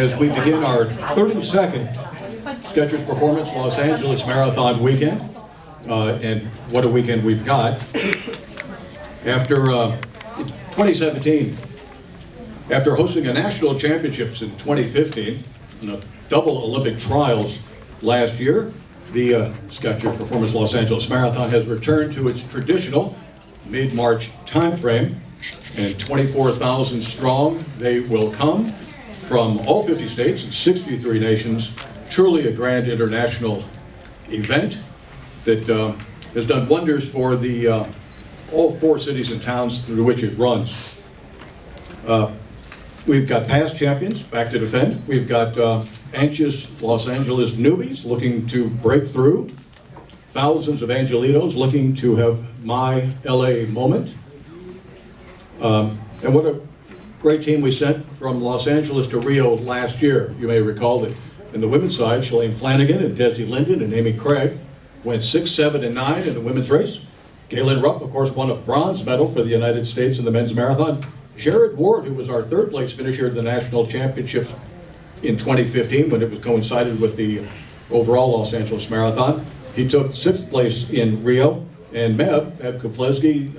as we begin our 32nd Skechers Performance Los Angeles Marathon weekend. And what a weekend we've got. After 2017, after hosting a national championships in 2015 and a double Olympic trials last year, the Skechers Performance Los Angeles Marathon has returned to its traditional mid-March time frame, and 24,000 strong they will come from all 50 states and 63 nations. Truly a grand international event that has done wonders for the all 4 cities and towns through which it runs. We've got past champions back to defend. We've got anxious Los Angeles newbies looking to break through. Thousands of Angelitos looking to have my LA moment. And what a great team we sent from Los Angeles to Rio last year. You may recall that in the women's side, Shalane Flanagan and Desi Linden and Amy Craig went 6, 7, and 9 in the women's race. Galen Rupp, of course, won a bronze medal for the United States in the men's marathon. Jared Ward, who was our 3rd place finisher at the national championships in 2015 when it was coincided with the overall Los Angeles Marathon, he took 6th place in Rio. And Meb Kuflezgi,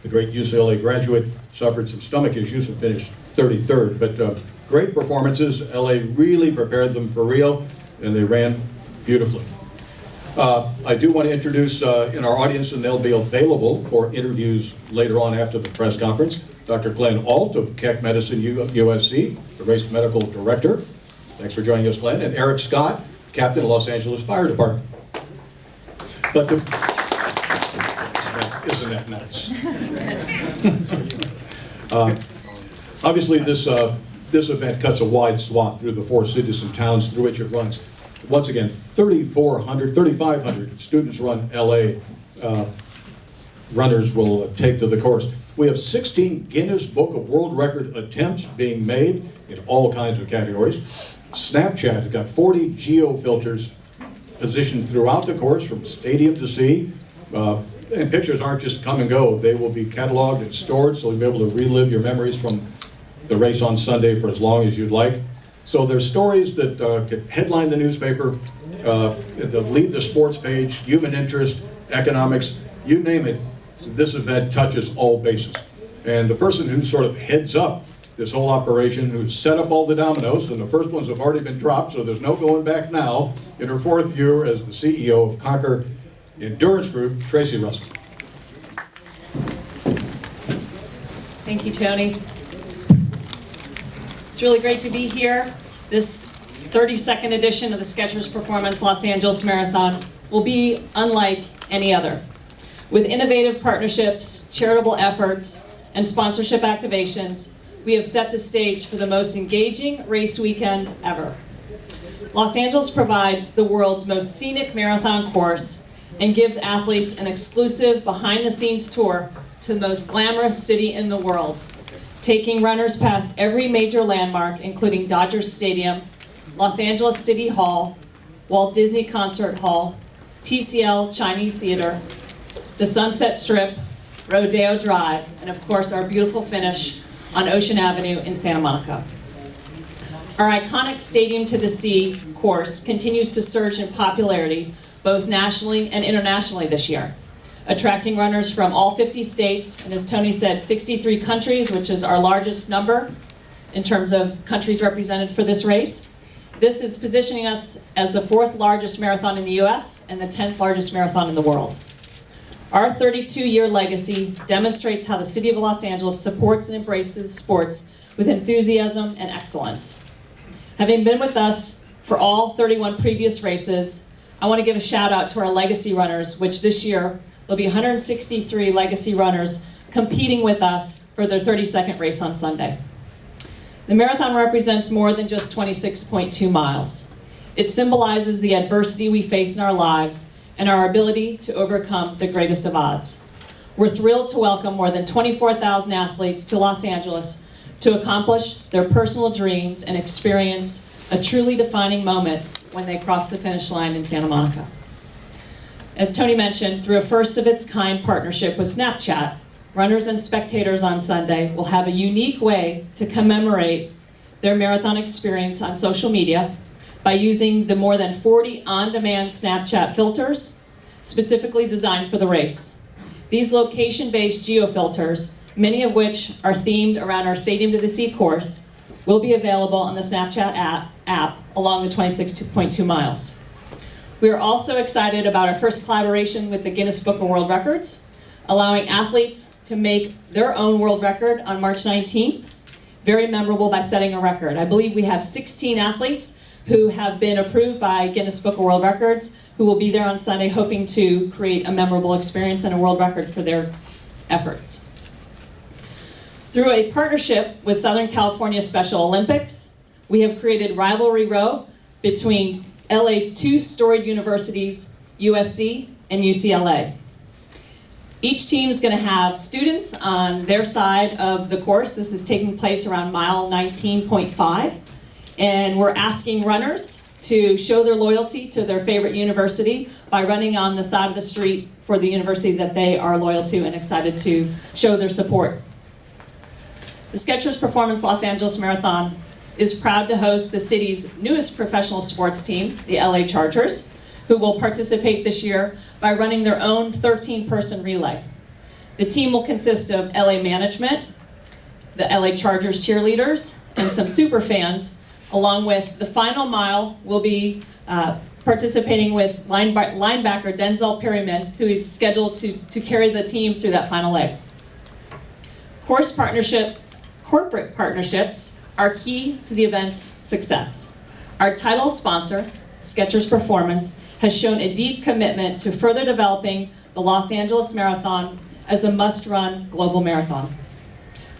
the great UCLA graduate, suffered some stomach issues and finished 33rd. But great performances. LA really prepared them for Rio, and they ran beautifully. I do want to introduce in our audience, and they'll be available for interviews later on after the press conference, Dr. Glenn Alt of Keck Medicine USC, the race medical director. Thanks for joining us, Glenn. And Eric Scott, captain of Los Angeles Fire Department. But isn't that nice? Obviously, this event cuts a wide swath through the 4 cities and towns through which it runs. Once again, 3,500 students run LA runners will take to the course. We have 16 Guinness Book of World Record attempts being made in all kinds of categories. Snapchat has got 40 geo-filters positioned throughout the course from stadium to sea. And pictures aren't just come and go. They will be cataloged and stored, so you'll be able to relive your memories from the race on Sunday for as long as you'd like. So there's stories that could headline the newspaper, that lead the sports page, human interest, economics, you name it. This event touches all bases. And the person who sort of heads up this whole operation, who set up all the dominoes, and the first ones have already been dropped, so there's no going back now, in her 4th year as the CEO of Conqur Endurance Group, Tracey Russell. Thank you, Tony. It's really great to be here. This 32nd edition of the Skechers Performance Los Angeles Marathon will be unlike any other. With innovative partnerships, charitable efforts, and sponsorship activations, we have set the stage for the most engaging race weekend ever. Los Angeles provides the world's most scenic marathon course and gives athletes an exclusive behind-the-scenes tour to the most glamorous city in the world, taking runners past every major landmark, including Dodger Stadium, Los Angeles City Hall, Walt Disney Concert Hall, TCL Chinese Theater, the Sunset Strip, Rodeo Drive, and of course our beautiful finish on Ocean Avenue in Santa Monica. Our iconic Stadium to the Sea course continues to surge in popularity both nationally and internationally this year, attracting runners from all 50 states, and as Tony said, 63 countries, which is our largest number in terms of countries represented for this race. This is positioning us as the 4th largest marathon in the US and the 10th largest marathon in the world. Our 32-year legacy demonstrates how the city of Los Angeles supports and embraces sports with enthusiasm and excellence. Having been with us for all 31 previous races, I want to give a shout out to our legacy runners, which this year there'll be 163 legacy runners competing with us for their 32nd race on Sunday. The marathon represents more than just 26.2 miles. It symbolizes the adversity we face in our lives and our ability to overcome the greatest of odds. We're thrilled to welcome more than 24,000 athletes to Los Angeles to accomplish their personal dreams and experience a truly defining moment when they cross the finish line in Santa Monica. As Tony mentioned, through a first-of-its-kind partnership with Snapchat, runners and spectators on Sunday will have a unique way to commemorate their marathon experience on social media by using the more than 40 on-demand Snapchat filters specifically designed for the race. These location-based geofilters, many of which are themed around our Stadium to the Sea course, will be available on the Snapchat app along the 26.2 miles. We are also excited about our first collaboration with the Guinness Book of World Records, allowing athletes to make their own world record on March 19th, very memorable by setting a record. I believe we have 16 athletes who have been approved by Guinness Book of World Records who will be there on Sunday hoping to create a memorable experience and a world record for their efforts. Through a partnership with Southern California Special Olympics, we have created Rivalry Row between LA's two storied universities, USC and UCLA. Each team is going to have students on their side of the course. This is taking place around mile 19.5. And we're asking runners to show their loyalty to their favorite university by running on the side of the street for the university that they are loyal to and excited to show their support. The Skechers Performance Los Angeles Marathon is proud to host the city's newest professional sports team, the LA Chargers, who will participate this year by running their own 13-person relay. The team will consist of LA management, the LA Chargers cheerleaders, and some super fans, along with the final mile will be participating with linebacker Denzel Perryman, who is scheduled to carry the team through that final leg. Corporate partnerships are key to the event's success. Our title sponsor, Skechers Performance, has shown a deep commitment to further developing the Los Angeles Marathon as a must-run global marathon.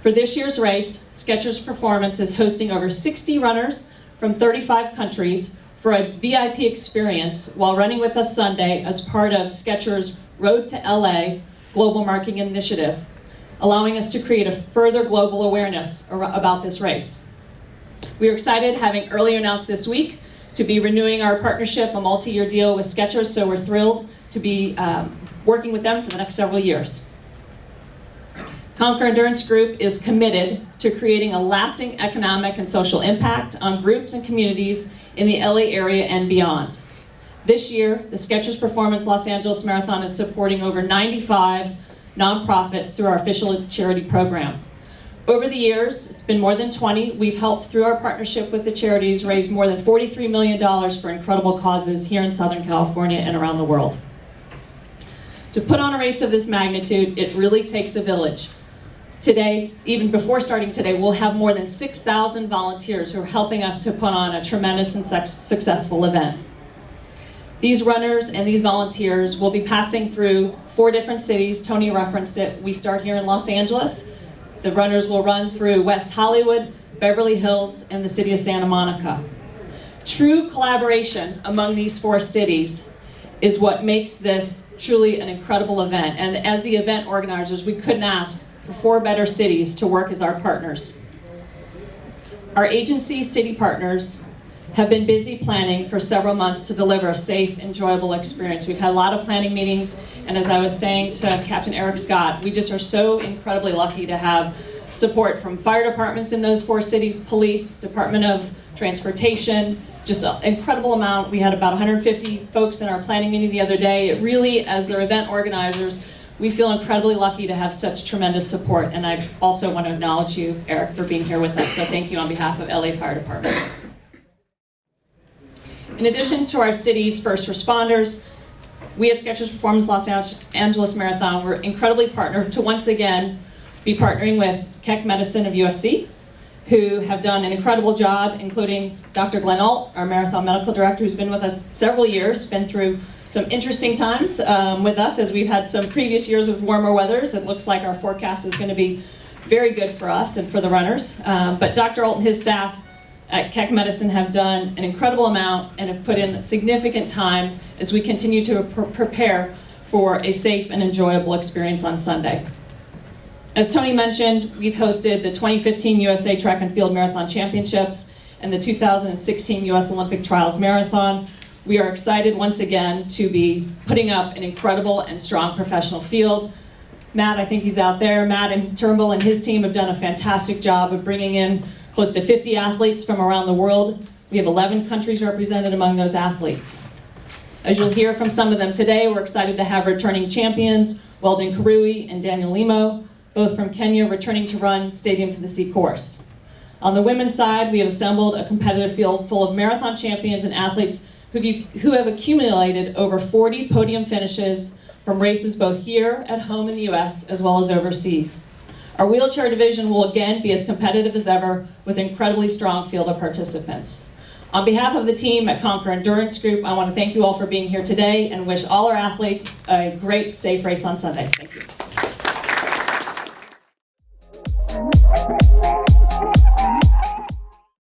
For this year's race, Skechers Performance is hosting over 60 runners from 35 countries for a VIP experience while running with us Sunday as part of Skechers' Road to LA Global Marketing Initiative, allowing us to create a further global awareness about this race. We are excited, having earlier announced this week, to be renewing our partnership, a multi-year deal with Skechers, so we're thrilled to be working with them for the next several years. Conqur Endurance Group is committed to creating a lasting economic and social impact on groups and communities in the LA area and beyond. This year, the Skechers Performance Los Angeles Marathon is supporting over 95 nonprofits through our official charity program. Over the years, it's been more than 20, we've helped through our partnership with the charities raise more than $43 million for incredible causes here in Southern California and around the world. To put on a race of this magnitude, it really takes a village. Today, even before starting today, we'll have more than 6,000 volunteers who are helping us to put on a tremendous and successful event. These runners and these volunteers will be passing through 4 different cities. Toni referenced it. We start here in Los Angeles. The runners will run through West Hollywood, Beverly Hills, and the city of Santa Monica. True collaboration among these 4 cities is what makes this truly an incredible event. And as the event organizers, we couldn't ask for 4 better cities to work as our partners. Our agency city partners have been busy planning for several months to deliver a safe, enjoyable experience. We've had a lot of planning meetings, and as I was saying to Captain Eric Scott, we just are so incredibly lucky to have support from fire departments in those 4 cities, police, Department of Transportation, just an incredible amount. We had about 150 folks in our planning meeting the other day. It really, as their event organizers, we feel incredibly lucky to have such tremendous support, and I also want to acknowledge you, Eric, for being here with us, so thank you on behalf of LA Fire Department. In addition to our city's first responders, we at Skechers Performance Los Angeles Marathon were incredibly partnered to once again be partnering with Keck Medicine of USC, who have done an incredible job, including Dr. Glenn Alt, our marathon medical director, who's been with us several years, been through some interesting times with us as we've had some previous years with warmer weathers. It looks like our forecast is going to be very good for us and for the runners. But Dr. Alt and his staff at Keck Medicine have done an incredible amount and have put in significant time as we continue to prepare for a safe and enjoyable experience on Sunday. As Toni mentioned, we've hosted the 2015 USA Track and Field Marathon Championships and the 2016 US Olympic Trials Marathon. We are excited once again to be putting up an incredible and strong professional field. Matt, I think he's out there. Matt and Turnbull and his team have done a fantastic job of bringing in close to 50 athletes from around the world. We have 11 countries represented among those athletes. As you'll hear from some of them today, we're excited to have returning champions, Weldon Kirui and Daniel Limo, both from Kenya, returning to run Stadium to the Sea course. On the women's side, we have assembled a competitive field full of marathon champions and athletes who have accumulated over 40 podium finishes from races both here at home in the US as well as overseas. Our wheelchair division will again be as competitive as ever with an incredibly strong field of participants. On behalf of the team at Conqur Endurance Group, I want to thank you all for being here today and wish all our athletes a great, safe race on Sunday. Thank you.